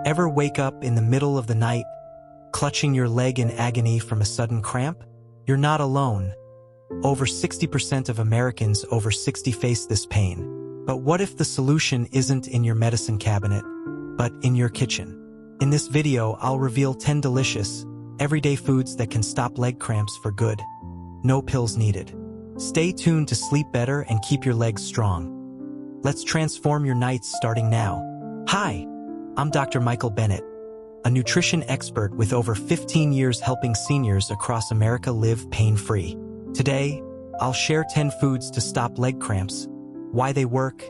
Ever wake up in the middle of the night, clutching your leg in agony from a sudden cramp? You're not alone. Over 60% of Americans over 60 face this pain. But what if the solution isn't in your medicine cabinet, but in your kitchen? In this video, I'll reveal 10 delicious, everyday foods that can stop leg cramps for good. No pills needed. Stay tuned to sleep better and keep your legs strong. Let's transform your nights starting now. Hi, I'm Dr. Michael Bennett, a nutrition expert with over 15 years helping seniors across America live pain-free. Today, I'll share 10 foods to stop leg cramps, why they work,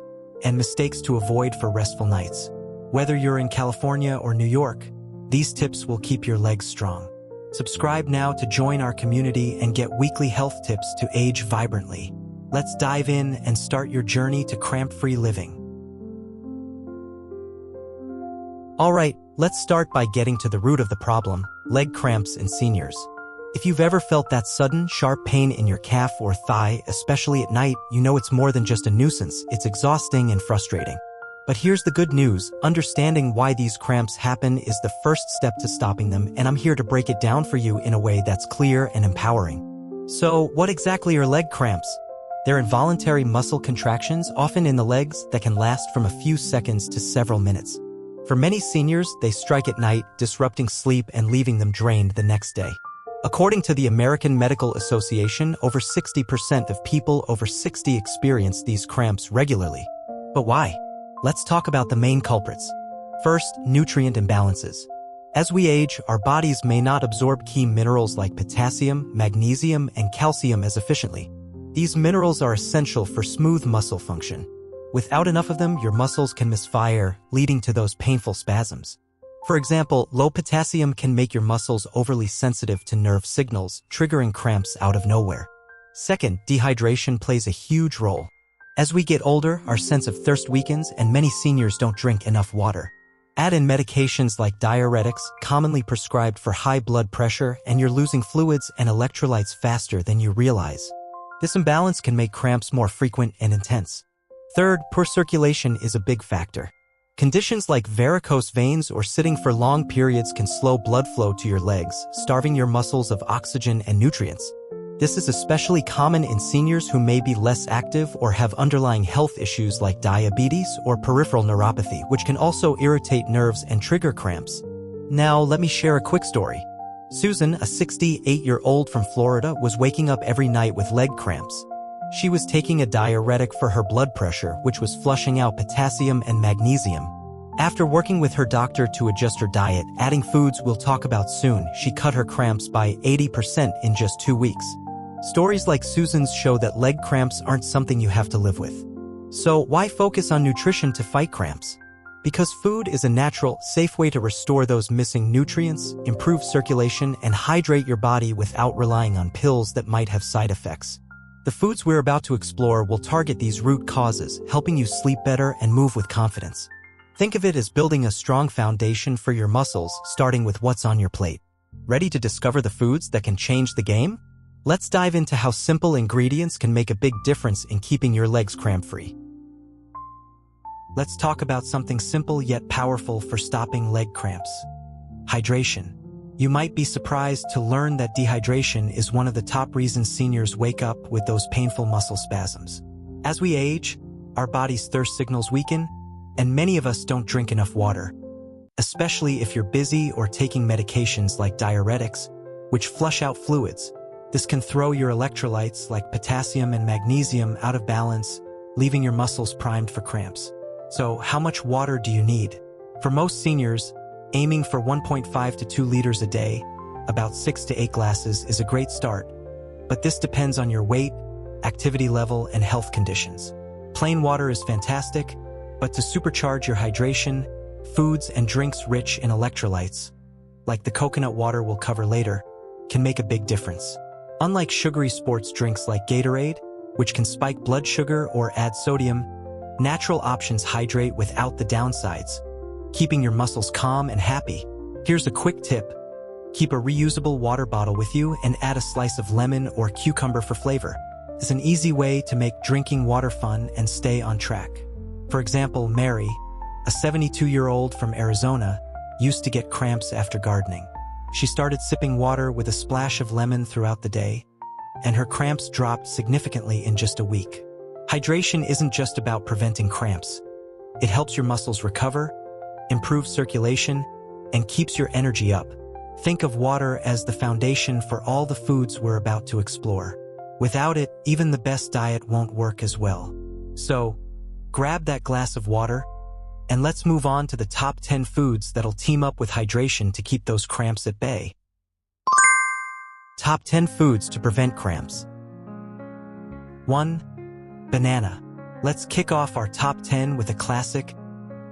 and mistakes to avoid for restful nights. Whether you're in California or New York, these tips will keep your legs strong. Subscribe now to join our community and get weekly health tips to age vibrantly. Let's dive in and start your journey to cramp-free living. All right, let's start by getting to the root of the problem, leg cramps in seniors. If you've ever felt that sudden, sharp pain in your calf or thigh, especially at night, you know it's more than just a nuisance. It's exhausting and frustrating. But here's the good news. Understanding why these cramps happen is the first step to stopping them, and I'm here to break it down for you in a way that's clear and empowering. So, what exactly are leg cramps? They're involuntary muscle contractions, often in the legs, that can last from a few seconds to several minutes. For many seniors, they strike at night, disrupting sleep and leaving them drained the next day. According to the American Medical Association, over 60% of people over 60 experience these cramps regularly. But why? Let's talk about the main culprits. First, nutrient imbalances. As we age, our bodies may not absorb key minerals like potassium, magnesium, and calcium as efficiently. These minerals are essential for smooth muscle function. Without enough of them, your muscles can misfire, leading to those painful spasms. For example, low potassium can make your muscles overly sensitive to nerve signals, triggering cramps out of nowhere. Second, dehydration plays a huge role. As we get older, our sense of thirst weakens, and many seniors don't drink enough water. Add in medications like diuretics, commonly prescribed for high blood pressure, and you're losing fluids and electrolytes faster than you realize. This imbalance can make cramps more frequent and intense. Third, poor circulation is a big factor. Conditions like varicose veins or sitting for long periods can slow blood flow to your legs, starving your muscles of oxygen and nutrients. This is especially common in seniors who may be less active or have underlying health issues like diabetes or peripheral neuropathy, which can also irritate nerves and trigger cramps. Now, let me share a quick story. Susan, a 68-year-old from Florida, was waking up every night with leg cramps. She was taking a diuretic for her blood pressure, which was flushing out potassium and magnesium. After working with her doctor to adjust her diet, adding foods we'll talk about soon, she cut her cramps by 80% in just 2 weeks. Stories like Susan's show that leg cramps aren't something you have to live with. So why focus on nutrition to fight cramps? Because food is a natural, safe way to restore those missing nutrients, improve circulation, and hydrate your body without relying on pills that might have side effects. The foods we're about to explore will target these root causes, helping you sleep better and move with confidence. Think of it as building a strong foundation for your muscles, starting with what's on your plate. Ready to discover the foods that can change the game? Let's dive into how simple ingredients can make a big difference in keeping your legs cramp-free. Let's talk about something simple yet powerful for stopping leg cramps. Hydration. You might be surprised to learn that dehydration is one of the top reasons seniors wake up with those painful muscle spasms. As we age, our body's thirst signals weaken, and many of us don't drink enough water. Especially if you're busy or taking medications like diuretics, which flush out fluids. This can throw your electrolytes like potassium and magnesium out of balance, leaving your muscles primed for cramps. So, how much water do you need? For most seniors, aiming for 1.5 to 2 liters a day, about 6 to 8 glasses, is a great start. But this depends on your weight, activity level, and health conditions. Plain water is fantastic, but to supercharge your hydration, foods and drinks rich in electrolytes, like the coconut water we'll cover later, can make a big difference. Unlike sugary sports drinks like Gatorade, which can spike blood sugar or add sodium, natural options hydrate without the downsides, keeping your muscles calm and happy. Here's a quick tip. Keep a reusable water bottle with you and add a slice of lemon or cucumber for flavor. It's an easy way to make drinking water fun and stay on track. For example, Mary, a 72-year-old from Arizona, used to get cramps after gardening. She started sipping water with a splash of lemon throughout the day, and her cramps dropped significantly in just a week. Hydration isn't just about preventing cramps. It helps your muscles recover, improves circulation, and keeps your energy up. Think of water as the foundation for all the foods we're about to explore. Without it, even the best diet won't work as well. So, grab that glass of water, and let's move on to the top 10 foods that'll team up with hydration to keep those cramps at bay. Top 10 foods to prevent cramps. 1. Banana. Let's kick off our top 10 with a classic,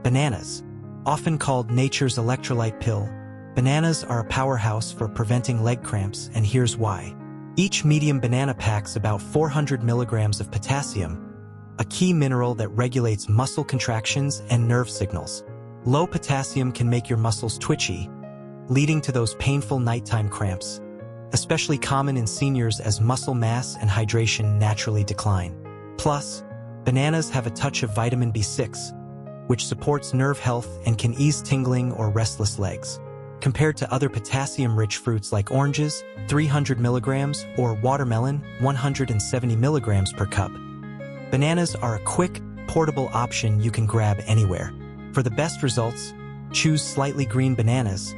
bananas. Often called nature's electrolyte pill, bananas are a powerhouse for preventing leg cramps, and here's why. Each medium banana packs about 400 milligrams of potassium, a key mineral that regulates muscle contractions and nerve signals. Low potassium can make your muscles twitchy, leading to those painful nighttime cramps, especially common in seniors as muscle mass and hydration naturally decline. Plus, bananas have a touch of vitamin B6, which supports nerve health and can ease tingling or restless legs. Compared to other potassium-rich fruits like oranges, 300 milligrams, or watermelon, 170 milligrams per cup, bananas are a quick, portable option you can grab anywhere. For the best results, choose slightly green bananas.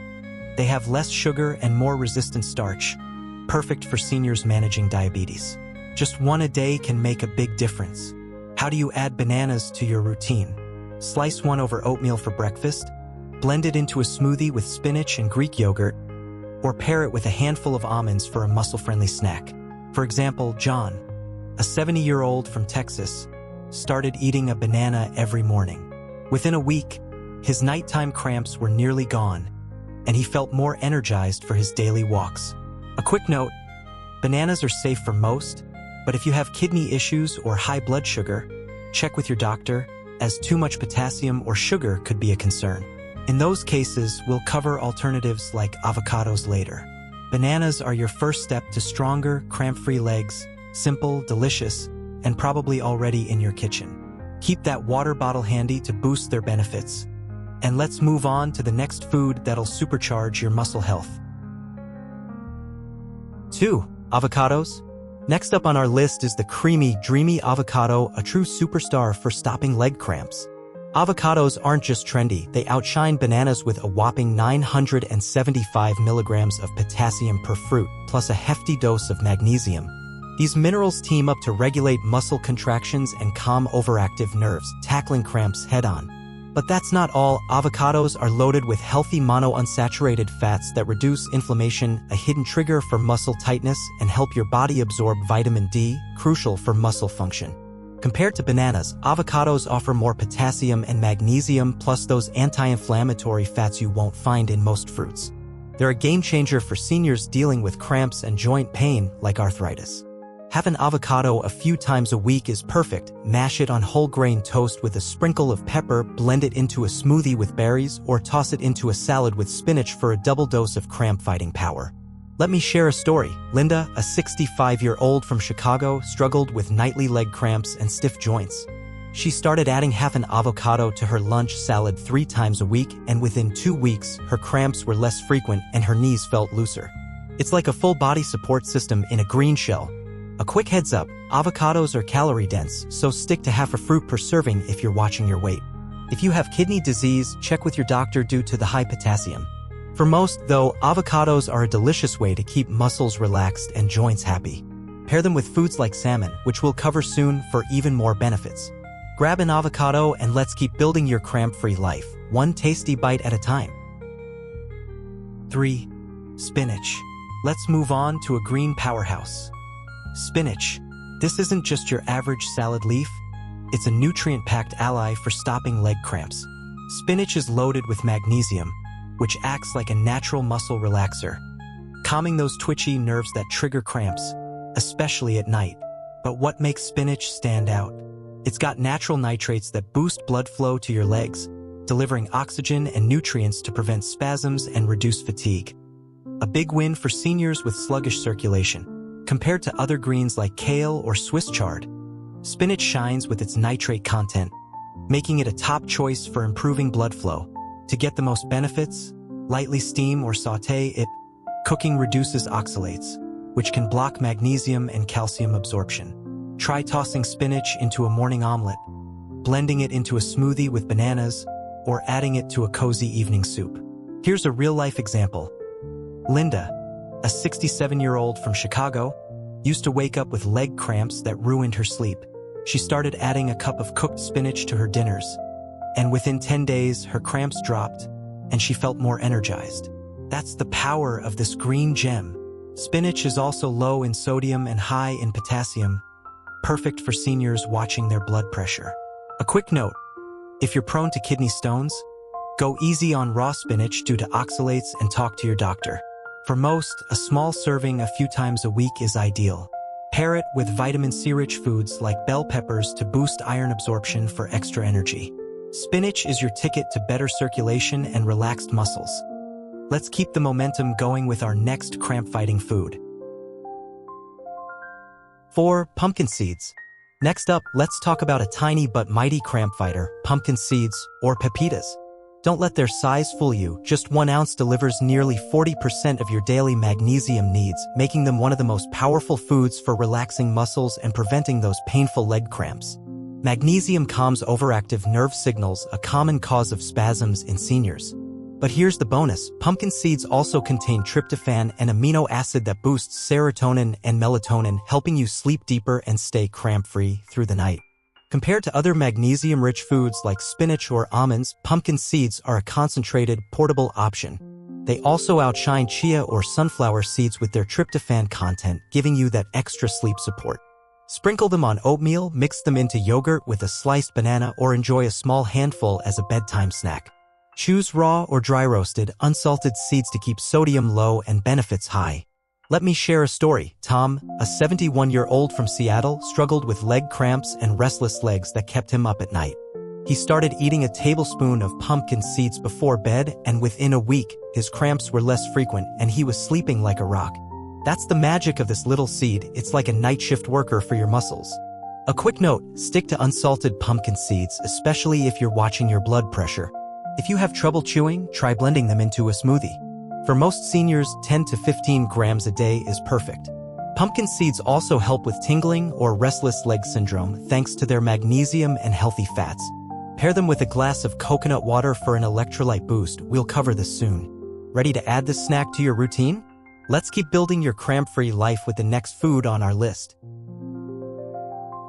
They have less sugar and more resistant starch, perfect for seniors managing diabetes. Just one a day can make a big difference. How do you add bananas to your routine? Slice one over oatmeal for breakfast, blend it into a smoothie with spinach and Greek yogurt, or pair it with a handful of almonds for a muscle-friendly snack. For example, John, a 70-year-old from Texas, started eating a banana every morning. Within a week, his nighttime cramps were nearly gone, and he felt more energized for his daily walks. A quick note, bananas are safe for most, but if you have kidney issues or high blood sugar, check with your doctor, as too much potassium or sugar could be a concern. In those cases, we'll cover alternatives like avocados later. Bananas are your first step to stronger, cramp-free legs, simple, delicious, and probably already in your kitchen. Keep that water bottle handy to boost their benefits. And let's move on to the next food that'll supercharge your muscle health. 2. Avocados. Next up on our list is the creamy, dreamy avocado, a true superstar for stopping leg cramps. Avocados aren't just trendy, they outshine bananas with a whopping 975 milligrams of potassium per fruit, plus a hefty dose of magnesium. These minerals team up to regulate muscle contractions and calm overactive nerves, tackling cramps head-on. But that's not all. Avocados are loaded with healthy monounsaturated fats that reduce inflammation, a hidden trigger for muscle tightness, and help your body absorb vitamin D, crucial for muscle function. Compared to bananas, avocados offer more potassium and magnesium, plus those anti-inflammatory fats you won't find in most fruits. They're a game changer for seniors dealing with cramps and joint pain like arthritis. Have an avocado a few times a week is perfect. Mash it on whole grain toast with a sprinkle of pepper, blend it into a smoothie with berries, or toss it into a salad with spinach for a double dose of cramp-fighting power. Let me share a story. Linda, a 65-year-old from Chicago, struggled with nightly leg cramps and stiff joints. She started adding half an avocado to her lunch salad 3 times a week, and within 2 weeks, her cramps were less frequent and her knees felt looser. It's like a full-body support system in a green shell. A quick heads up, avocados are calorie-dense, so stick to half a fruit per serving if you're watching your weight. If you have kidney disease, check with your doctor due to the high potassium. For most, though, avocados are a delicious way to keep muscles relaxed and joints happy. Pair them with foods like salmon, which we'll cover soon, for even more benefits. Grab an avocado and let's keep building your cramp-free life, one tasty bite at a time. 3. Spinach. Let's move on to a green powerhouse. Spinach. This isn't just your average salad leaf. It's a nutrient-packed ally for stopping leg cramps. Spinach is loaded with magnesium, which acts like a natural muscle relaxer, calming those twitchy nerves that trigger cramps, especially at night. But what makes spinach stand out? It's got natural nitrates that boost blood flow to your legs, delivering oxygen and nutrients to prevent spasms and reduce fatigue. A big win for seniors with sluggish circulation. Compared to other greens like kale or Swiss chard, spinach shines with its nitrate content, making it a top choice for improving blood flow. To get the most benefits, Lightly steam or saute it. Cooking reduces oxalates, which can block magnesium and calcium absorption. Try tossing spinach into a morning omelet, blending it into a smoothie with bananas, or adding it to a cozy evening soup. Here's a real-life example. Linda, a 67-year-old from Chicago, used to wake up with leg cramps that ruined her sleep. She started adding a cup of cooked spinach to her dinners, and within 10 days, her cramps dropped, and she felt more energized. That's the power of this green gem. Spinach is also low in sodium and high in potassium, perfect for seniors watching their blood pressure. A quick note, if you're prone to kidney stones, go easy on raw spinach due to oxalates and talk to your doctor. For most, a small serving a few times a week is ideal. Pair it with vitamin C-rich foods like bell peppers to boost iron absorption for extra energy. Spinach is your ticket to better circulation and relaxed muscles. Let's keep the momentum going with our next cramp-fighting food. 4. Pumpkin seeds. Next up, let's talk about a tiny but mighty cramp fighter, pumpkin seeds, or pepitas. Don't let their size fool you. Just 1 ounce delivers nearly 40% of your daily magnesium needs, making them one of the most powerful foods for relaxing muscles and preventing those painful leg cramps. Magnesium calms overactive nerve signals, a common cause of spasms in seniors. But here's the bonus. Pumpkin seeds also contain tryptophan, an amino acid that boosts serotonin and melatonin, helping you sleep deeper and stay cramp-free through the night. Compared to other magnesium-rich foods like spinach or almonds, pumpkin seeds are a concentrated, portable option. They also outshine chia or sunflower seeds with their tryptophan content, giving you that extra sleep support. Sprinkle them on oatmeal, mix them into yogurt with a sliced banana, or enjoy a small handful as a bedtime snack. Choose raw or dry roasted, unsalted seeds to keep sodium low and benefits high. Let me share a story. Tom, a 71-year-old from Seattle, struggled with leg cramps and restless legs that kept him up at night. He started eating a tablespoon of pumpkin seeds before bed, and within a week, his cramps were less frequent and he was sleeping like a rock. That's the magic of this little seed. It's like a night shift worker for your muscles. A quick note, stick to unsalted pumpkin seeds, especially if you're watching your blood pressure. If you have trouble chewing, try blending them into a smoothie. For most seniors, 10 to 15 grams a day is perfect. Pumpkin seeds also help with tingling or restless leg syndrome thanks to their magnesium and healthy fats. Pair them with a glass of coconut water for an electrolyte boost. We'll cover this soon. Ready to add this snack to your routine? Let's keep building your cramp-free life with the next food on our list.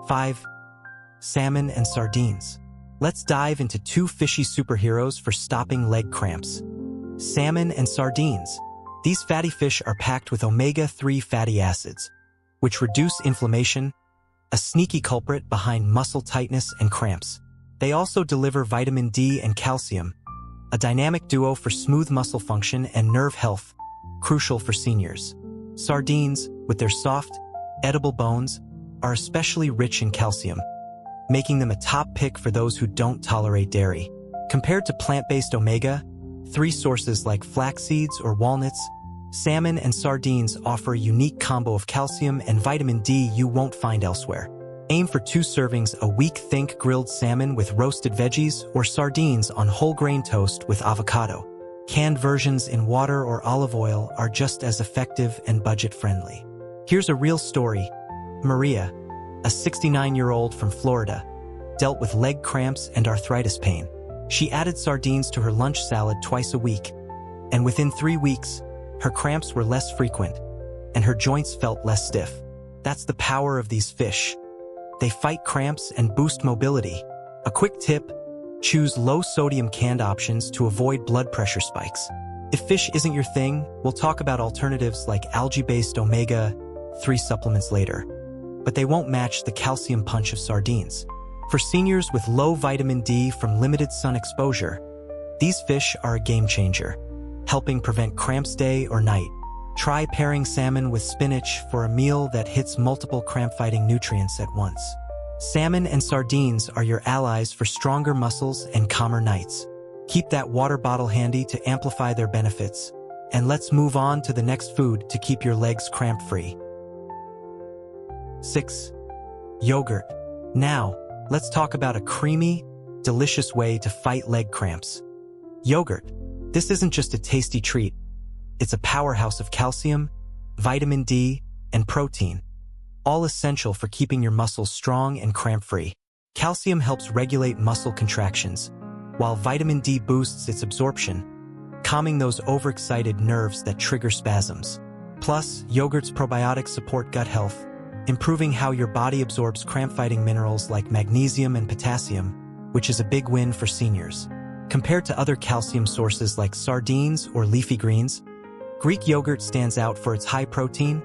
5. Salmon and sardines. Let's dive into 2 fishy superheroes for stopping leg cramps. Salmon and sardines. These fatty fish are packed with omega-3 fatty acids, which reduce inflammation, a sneaky culprit behind muscle tightness and cramps. They also deliver vitamin D and calcium, a dynamic duo for smooth muscle function and nerve health, crucial for seniors. Sardines, with their soft, edible bones, are especially rich in calcium, making them a top pick for those who don't tolerate dairy. Compared to plant-based omega-3 sources like flax seeds or walnuts, salmon and sardines offer a unique combo of calcium and vitamin D you won't find elsewhere. Aim for 2 servings a week. Think grilled salmon with roasted veggies or sardines on whole grain toast with avocado. Canned versions in water or olive oil are just as effective and budget-friendly. Here's a real story. Maria, a 69-year-old from Florida, dealt with leg cramps and arthritis pain. She added sardines to her lunch salad twice a week, and within 3 weeks, her cramps were less frequent, and her joints felt less stiff. That's the power of these fish. They fight cramps and boost mobility. A quick tip, choose low-sodium canned options to avoid blood pressure spikes. If fish isn't your thing, we'll talk about alternatives like algae-based omega-3 supplements later, but they won't match the calcium punch of sardines. For seniors with low vitamin D from limited sun exposure, these fish are a game changer, helping prevent cramps day or night. Try pairing salmon with spinach for a meal that hits multiple cramp-fighting nutrients at once. Salmon and sardines are your allies for stronger muscles and calmer nights. Keep that water bottle handy to amplify their benefits. And let's move on to the next food to keep your legs cramp-free. 6. Yogurt. Now, let's talk about a creamy, delicious way to fight leg cramps. Yogurt. This isn't just a tasty treat. It's a powerhouse of calcium, vitamin D, and protein, all essential for keeping your muscles strong and cramp-free. Calcium helps regulate muscle contractions, while vitamin D boosts its absorption, calming those overexcited nerves that trigger spasms. Plus, yogurt's probiotics support gut health, improving how your body absorbs cramp-fighting minerals like magnesium and potassium, which is a big win for seniors. Compared to other calcium sources like sardines or leafy greens, Greek yogurt stands out for its high protein,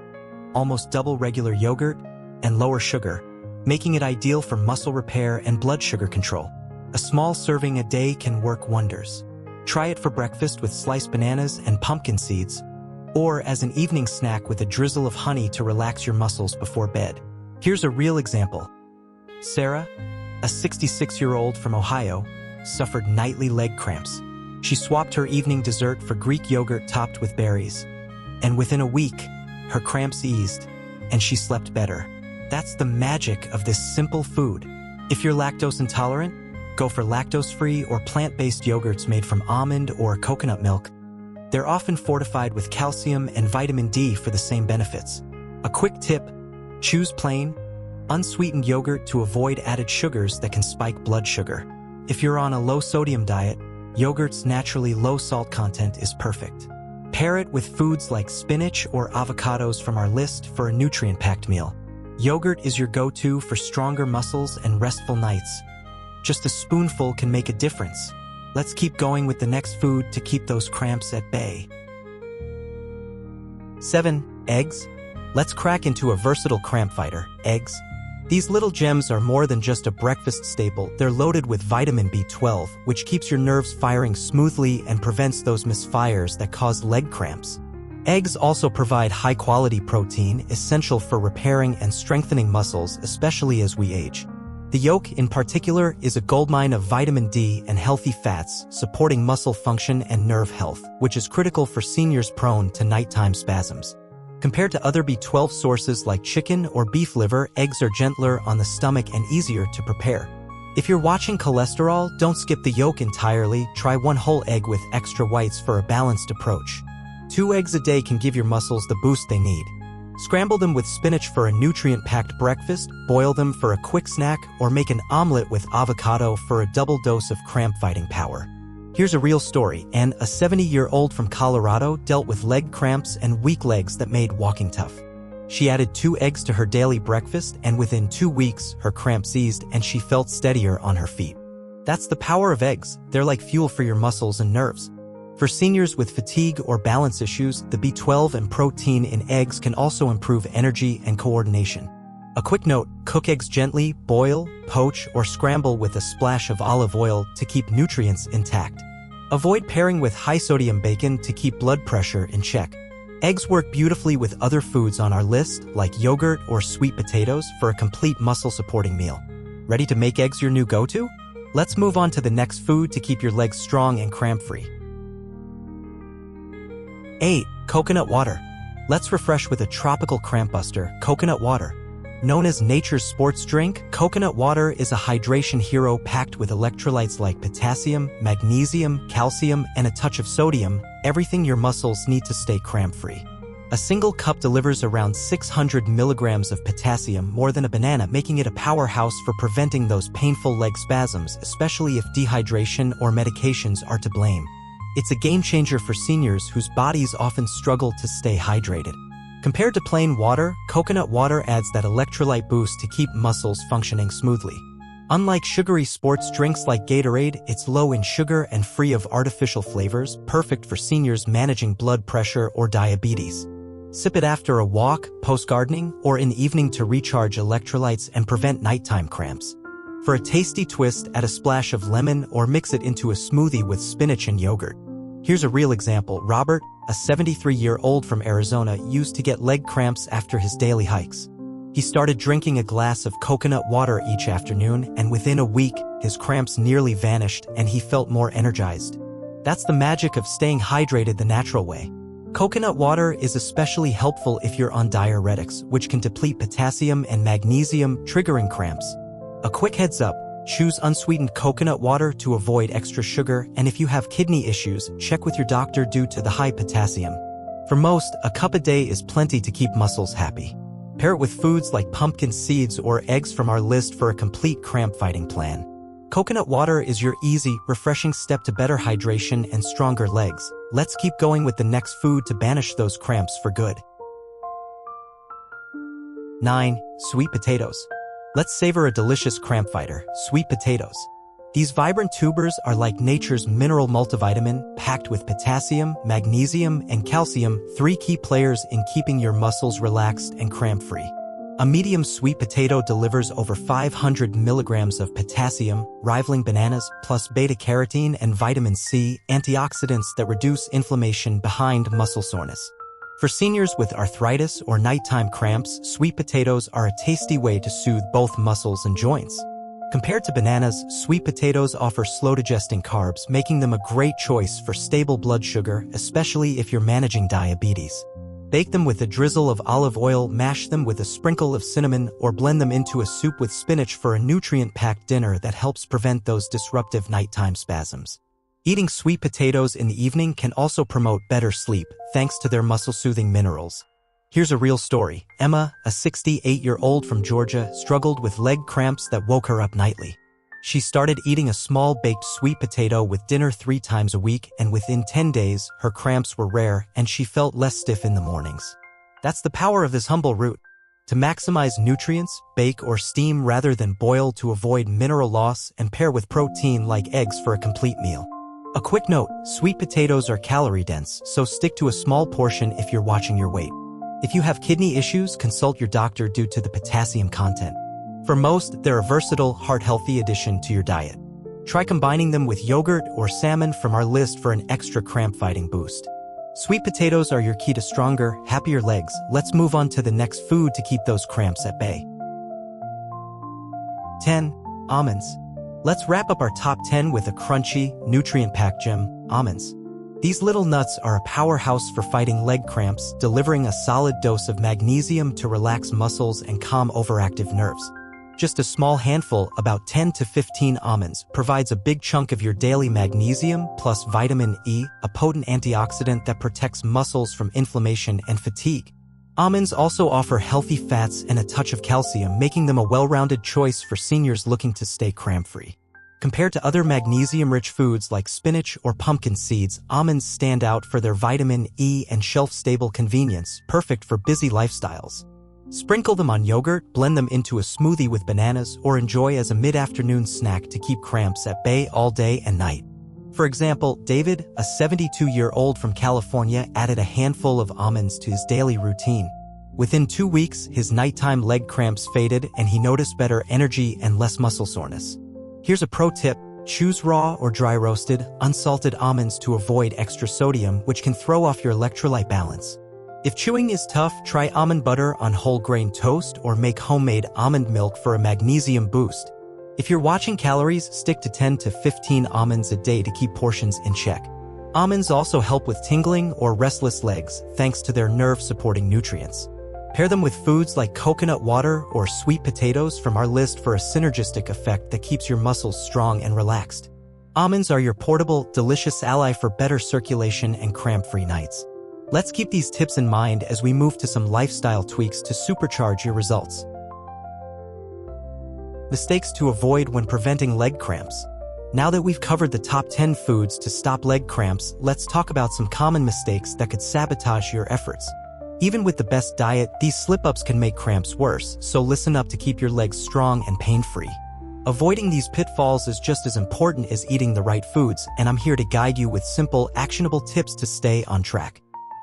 almost double regular yogurt, and lower sugar, making it ideal for muscle repair and blood sugar control. A small serving a day can work wonders. Try it for breakfast with sliced bananas and pumpkin seeds, or as an evening snack with a drizzle of honey to relax your muscles before bed. Here's a real example. Sarah, a 66-year-old from Ohio, suffered nightly leg cramps. She swapped her evening dessert for Greek yogurt topped with berries. And within a week, her cramps eased, and she slept better. That's the magic of this simple food. If you're lactose intolerant, go for lactose-free or plant-based yogurts made from almond or coconut milk. They're often fortified with calcium and vitamin D for the same benefits. A quick tip: choose plain, unsweetened yogurt to avoid added sugars that can spike blood sugar. If you're on a low-sodium diet, yogurt's naturally low salt content is perfect. Pair it with foods like spinach or avocados from our list for a nutrient-packed meal. Yogurt is your go-to for stronger muscles and restful nights. Just a spoonful can make a difference. Let's keep going with the next food to keep those cramps at bay. 7. Eggs. Let's crack into a versatile cramp fighter, eggs. These little gems are more than just a breakfast staple. They're loaded with vitamin B12, which keeps your nerves firing smoothly and prevents those misfires that cause leg cramps. Eggs also provide high-quality protein, essential for repairing and strengthening muscles, especially as we age. The yolk, in particular, is a goldmine of vitamin D and healthy fats, supporting muscle function and nerve health, which is critical for seniors prone to nighttime spasms. Compared to other B12 sources like chicken or beef liver, eggs are gentler on the stomach and easier to prepare. If you're watching cholesterol, don't skip the yolk entirely. Try one whole egg with extra whites for a balanced approach. 2 eggs a day can give your muscles the boost they need. Scramble them with spinach for a nutrient-packed breakfast, boil them for a quick snack, or make an omelet with avocado for a double dose of cramp-fighting power. Here's a real story. Anne, a 70-year-old from Colorado, dealt with leg cramps and weak legs that made walking tough. She added 2 eggs to her daily breakfast, and within 2 weeks, her cramps eased and she felt steadier on her feet. That's the power of eggs. They're like fuel for your muscles and nerves. For seniors with fatigue or balance issues, the B12 and protein in eggs can also improve energy and coordination. A quick note: cook eggs gently, boil, poach, or scramble with a splash of olive oil to keep nutrients intact. Avoid pairing with high-sodium bacon to keep blood pressure in check. Eggs work beautifully with other foods on our list, like yogurt or sweet potatoes, for a complete muscle-supporting meal. Ready to make eggs your new go-to? Let's move on to the next food to keep your legs strong and cramp-free. 8. Coconut water. Let's refresh with a tropical cramp buster, coconut water. Known as nature's sports drink, coconut water is a hydration hero packed with electrolytes like potassium, magnesium, calcium, and a touch of sodium, everything your muscles need to stay cramp-free. A single cup delivers around 600 milligrams of potassium, more than a banana, making it a powerhouse for preventing those painful leg spasms, especially if dehydration or medications are to blame. It's a game-changer for seniors whose bodies often struggle to stay hydrated. Compared to plain water, coconut water adds that electrolyte boost to keep muscles functioning smoothly. Unlike sugary sports drinks like Gatorade, it's low in sugar and free of artificial flavors, perfect for seniors managing blood pressure or diabetes. Sip it after a walk, post-gardening, or in the evening to recharge electrolytes and prevent nighttime cramps. For a tasty twist, add a splash of lemon or mix it into a smoothie with spinach and yogurt. Here's a real example. Robert, a 73-year-old from Arizona, used to get leg cramps after his daily hikes. He started drinking a glass of coconut water each afternoon, and within a week, his cramps nearly vanished and he felt more energized. That's the magic of staying hydrated the natural way. Coconut water is especially helpful if you're on diuretics, which can deplete potassium and magnesium, triggering cramps. A quick heads up: Choose unsweetened coconut water to avoid extra sugar, and if you have kidney issues, check with your doctor due to the high potassium. For most, a cup a day is plenty to keep muscles happy. Pair it with foods like pumpkin seeds or eggs from our list for a complete cramp-fighting plan. Coconut water is your easy, refreshing step to better hydration and stronger legs. Let's keep going with the next food to banish those cramps for good. 9. Sweet potatoes. Let's savor a delicious cramp fighter, sweet potatoes. These vibrant tubers are like nature's mineral multivitamin, packed with potassium, magnesium, and calcium, 3 key players in keeping your muscles relaxed and cramp-free. A medium sweet potato delivers over 500 milligrams of potassium, rivaling bananas, plus beta-carotene and vitamin C, antioxidants that reduce inflammation behind muscle soreness. For seniors with arthritis or nighttime cramps, sweet potatoes are a tasty way to soothe both muscles and joints. Compared to bananas, sweet potatoes offer slow-digesting carbs, making them a great choice for stable blood sugar, especially if you're managing diabetes. Bake them with a drizzle of olive oil, mash them with a sprinkle of cinnamon, or blend them into a soup with spinach for a nutrient-packed dinner that helps prevent those disruptive nighttime spasms. Eating sweet potatoes in the evening can also promote better sleep, thanks to their muscle-soothing minerals. Here's a real story. Emma, a 68-year-old from Georgia, struggled with leg cramps that woke her up nightly. She started eating a small baked sweet potato with dinner 3 times a week, and within 10 days, her cramps were rare and she felt less stiff in the mornings. That's the power of this humble root. To maximize nutrients, bake or steam rather than boil to avoid mineral loss, and pair with protein like eggs for a complete meal. A quick note, sweet potatoes are calorie-dense, so stick to a small portion if you're watching your weight. If you have kidney issues, consult your doctor due to the potassium content. For most, they're a versatile, heart-healthy addition to your diet. Try combining them with yogurt or salmon from our list for an extra cramp-fighting boost. Sweet potatoes are your key to stronger, happier legs. Let's move on to the next food to keep those cramps at bay. 10. Almonds. Let's wrap up our top 10 with a crunchy, nutrient-packed gem, almonds. These little nuts are a powerhouse for fighting leg cramps, delivering a solid dose of magnesium to relax muscles and calm overactive nerves. Just a small handful, about 10 to 15 almonds, provides a big chunk of your daily magnesium plus vitamin E, a potent antioxidant that protects muscles from inflammation and fatigue. Almonds also offer healthy fats and a touch of calcium, making them a well-rounded choice for seniors looking to stay cramp-free. Compared to other magnesium-rich foods like spinach or pumpkin seeds, almonds stand out for their vitamin E and shelf-stable convenience, perfect for busy lifestyles. Sprinkle them on yogurt, blend them into a smoothie with bananas, or enjoy as a mid-afternoon snack to keep cramps at bay all day and night. For example, David, a 72-year-old from California, added a handful of almonds to his daily routine. Within 2 weeks, his nighttime leg cramps faded and he noticed better energy and less muscle soreness. Here's a pro tip. Choose raw or dry roasted, unsalted almonds to avoid extra sodium, which can throw off your electrolyte balance. If chewing is tough, try almond butter on whole grain toast or make homemade almond milk for a magnesium boost. If you're watching calories, stick to 10 to 15 almonds a day to keep portions in check. Almonds also help with tingling or restless legs, thanks to their nerve-supporting nutrients. Pair them with foods like coconut water or sweet potatoes from our list for a synergistic effect that keeps your muscles strong and relaxed. Almonds are your portable, delicious ally for better circulation and cramp-free nights. Let's keep these tips in mind as we move to some lifestyle tweaks to supercharge your results. Mistakes to avoid when preventing leg cramps. Now that we've covered the top 10 foods to stop leg cramps, let's talk about some common mistakes that could sabotage your efforts. Even with the best diet, these slip-ups can make cramps worse, so listen up to keep your legs strong and pain-free. Avoiding these pitfalls is just as important as eating the right foods, and I'm here to guide you with simple, actionable tips to stay on track.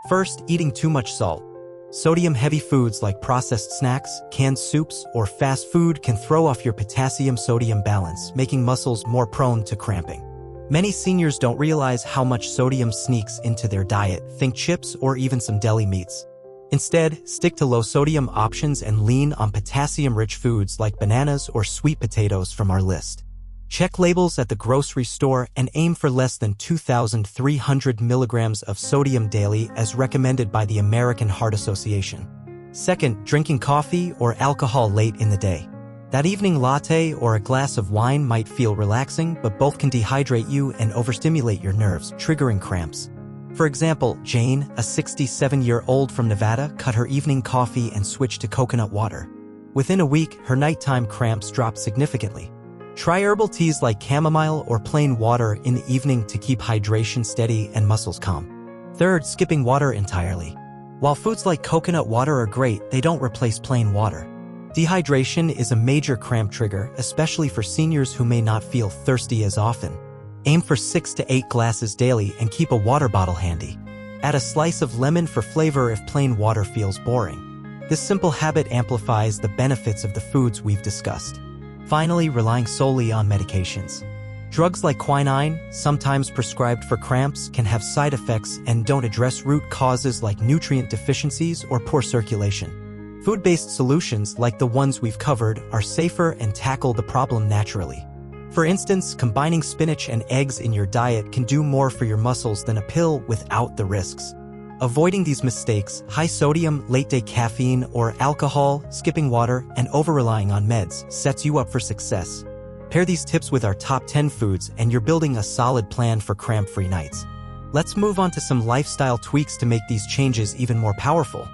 First, eating too much salt. Sodium-heavy foods like processed snacks, canned soups, or fast food can throw off your potassium-sodium balance, making muscles more prone to cramping. Many seniors don't realize how much sodium sneaks into their diet, think chips or even some deli meats. Instead, stick to low-sodium options and lean on potassium-rich foods like bananas or sweet potatoes from our list. Check labels at the grocery store and aim for less than 2,300 milligrams of sodium daily as recommended by the American Heart Association. Second, drinking coffee or alcohol late in the day. That evening latte or a glass of wine might feel relaxing, but both can dehydrate you and overstimulate your nerves, triggering cramps. For example, Jane, a 67-year-old from Nevada, cut her evening coffee and switched to coconut water. Within a week, her nighttime cramps dropped significantly. Try herbal teas like chamomile or plain water in the evening to keep hydration steady and muscles calm. Third, skipping water entirely. While foods like coconut water are great, they don't replace plain water. Dehydration is a major cramp trigger, especially for seniors who may not feel thirsty as often. Aim for 6 to 8 glasses daily and keep a water bottle handy. Add a slice of lemon for flavor if plain water feels boring. This simple habit amplifies the benefits of the foods we've discussed. Finally, relying solely on medications. Drugs like quinine, sometimes prescribed for cramps, can have side effects and don't address root causes like nutrient deficiencies or poor circulation. Food-based solutions, like the ones we've covered, are safer and tackle the problem naturally. For instance, combining spinach and eggs in your diet can do more for your muscles than a pill without the risks. Avoiding these mistakes, high sodium, late-day caffeine or alcohol, skipping water, and over-relying on meds, sets you up for success. Pair these tips with our top 10 foods and you're building a solid plan for cramp-free nights. Let's move on to some lifestyle tweaks to make these changes even more powerful.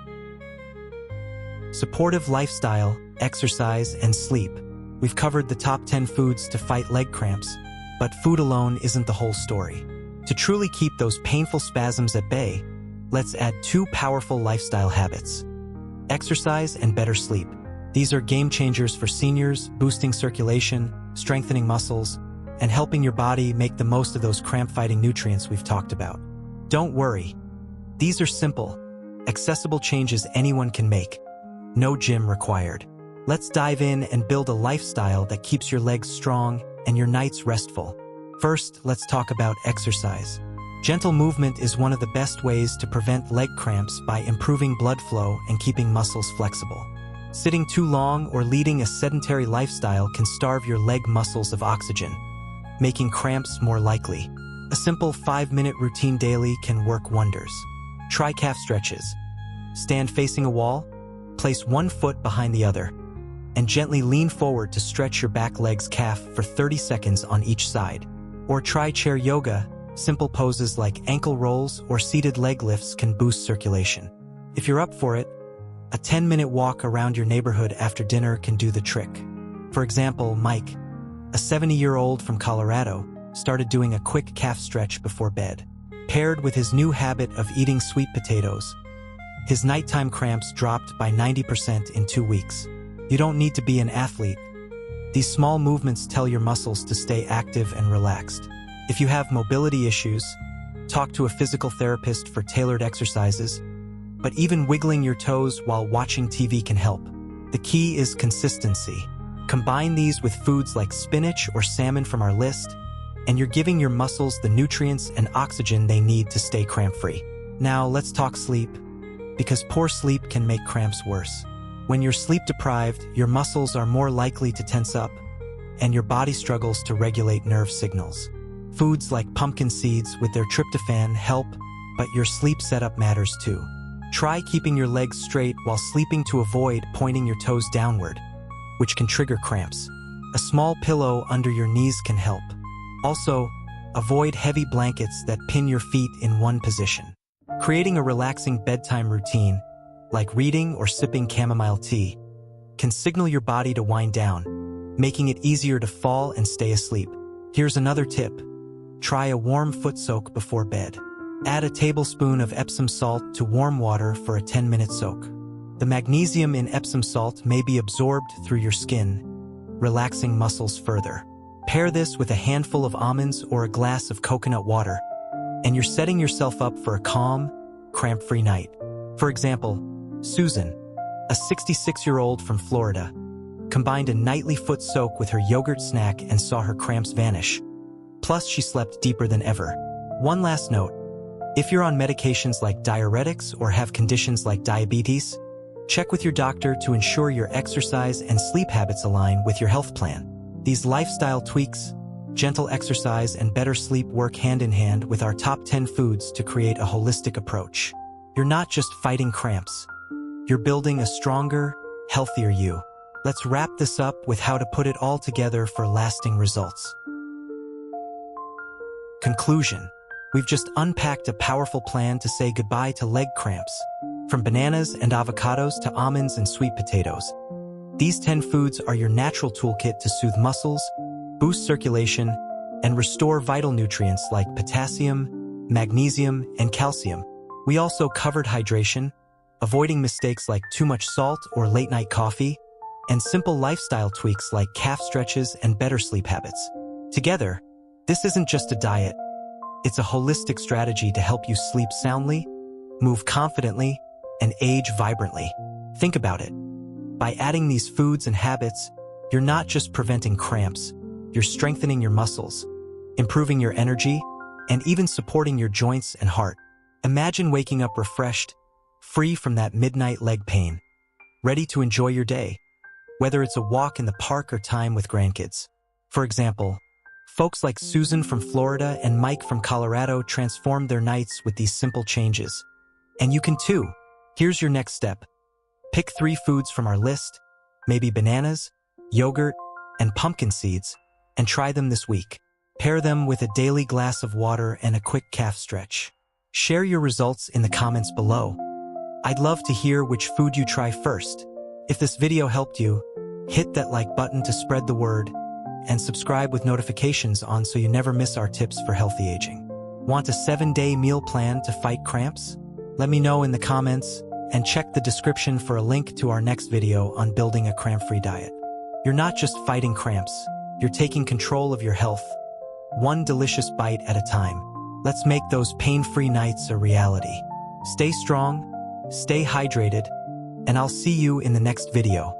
Supportive lifestyle, exercise, and sleep. We've covered the top 10 foods to fight leg cramps, but food alone isn't the whole story. To truly keep those painful spasms at bay, let's add 2 powerful lifestyle habits: exercise and better sleep. These are game changers for seniors, boosting circulation, strengthening muscles, and helping your body make the most of those cramp-fighting nutrients we've talked about. Don't worry. These are simple, accessible changes anyone can make. No gym required. Let's dive in and build a lifestyle that keeps your legs strong and your nights restful. First, let's talk about exercise. Gentle movement is one of the best ways to prevent leg cramps by improving blood flow and keeping muscles flexible. Sitting too long or leading a sedentary lifestyle can starve your leg muscles of oxygen, making cramps more likely. A simple 5-minute routine daily can work wonders. Try calf stretches. Stand facing a wall, place one foot behind the other, and gently lean forward to stretch your back leg's calf for 30 seconds on each side. Or try chair yoga. Simple poses like ankle rolls or seated leg lifts can boost circulation. If you're up for it, a 10-minute walk around your neighborhood after dinner can do the trick. For example, Mike, a 70-year-old from Colorado, started doing a quick calf stretch before bed. Paired with his new habit of eating sweet potatoes, his nighttime cramps dropped by 90% in 2 weeks. You don't need to be an athlete. These small movements tell your muscles to stay active and relaxed. If you have mobility issues, talk to a physical therapist for tailored exercises, but even wiggling your toes while watching TV can help. The key is consistency. Combine these with foods like spinach or salmon from our list, and you're giving your muscles the nutrients and oxygen they need to stay cramp-free. Now let's talk sleep, because poor sleep can make cramps worse. When you're sleep-deprived, your muscles are more likely to tense up, and your body struggles to regulate nerve signals. Foods like pumpkin seeds with their tryptophan help, but your sleep setup matters too. Try keeping your legs straight while sleeping to avoid pointing your toes downward, which can trigger cramps. A small pillow under your knees can help. Also, avoid heavy blankets that pin your feet in one position. Creating a relaxing bedtime routine, like reading or sipping chamomile tea, can signal your body to wind down, making it easier to fall and stay asleep. Here's another tip. Try a warm foot soak before bed. Add a tablespoon of Epsom salt to warm water for a 10-minute soak. The magnesium in Epsom salt may be absorbed through your skin, relaxing muscles further. Pair this with a handful of almonds or a glass of coconut water, and you're setting yourself up for a calm, cramp-free night. For example, Susan, a 66-year-old from Florida, combined a nightly foot soak with her yogurt snack and saw her cramps vanish. Plus, she slept deeper than ever. One last note. If you're on medications like diuretics or have conditions like diabetes, check with your doctor to ensure your exercise and sleep habits align with your health plan. These lifestyle tweaks, gentle exercise, and better sleep work hand in hand with our top 10 foods to create a holistic approach. You're not just fighting cramps. You're building a stronger, healthier you. Let's wrap this up with how to put it all together for lasting results. Conclusion. We've just unpacked a powerful plan to say goodbye to leg cramps. From bananas and avocados to almonds and sweet potatoes. These 10 foods are your natural toolkit to soothe muscles, boost circulation, and restore vital nutrients like potassium, magnesium, and calcium. We also covered hydration, avoiding mistakes like too much salt or late-night coffee, and simple lifestyle tweaks like calf stretches and better sleep habits. Together, this isn't just a diet. It's a holistic strategy to help you sleep soundly, move confidently, and age vibrantly. Think about it. By adding these foods and habits, you're not just preventing cramps, you're strengthening your muscles, improving your energy, and even supporting your joints and heart. Imagine waking up refreshed, free from that midnight leg pain, ready to enjoy your day, whether it's a walk in the park or time with grandkids. For example, folks like Susan from Florida and Mike from Colorado transformed their nights with these simple changes. And you can too. Here's your next step. Pick 3 foods from our list, maybe bananas, yogurt, and pumpkin seeds, and try them this week. Pair them with a daily glass of water and a quick calf stretch. Share your results in the comments below. I'd love to hear which food you try first. If this video helped you, hit that like button to spread the word, and subscribe with notifications on so you never miss our tips for healthy aging. Want a 7-day meal plan to fight cramps? Let me know in the comments, and check the description for a link to our next video on building a cramp-free diet. You're not just fighting cramps, you're taking control of your health, one delicious bite at a time. Let's make those pain-free nights a reality. Stay strong, stay hydrated, and I'll see you in the next video.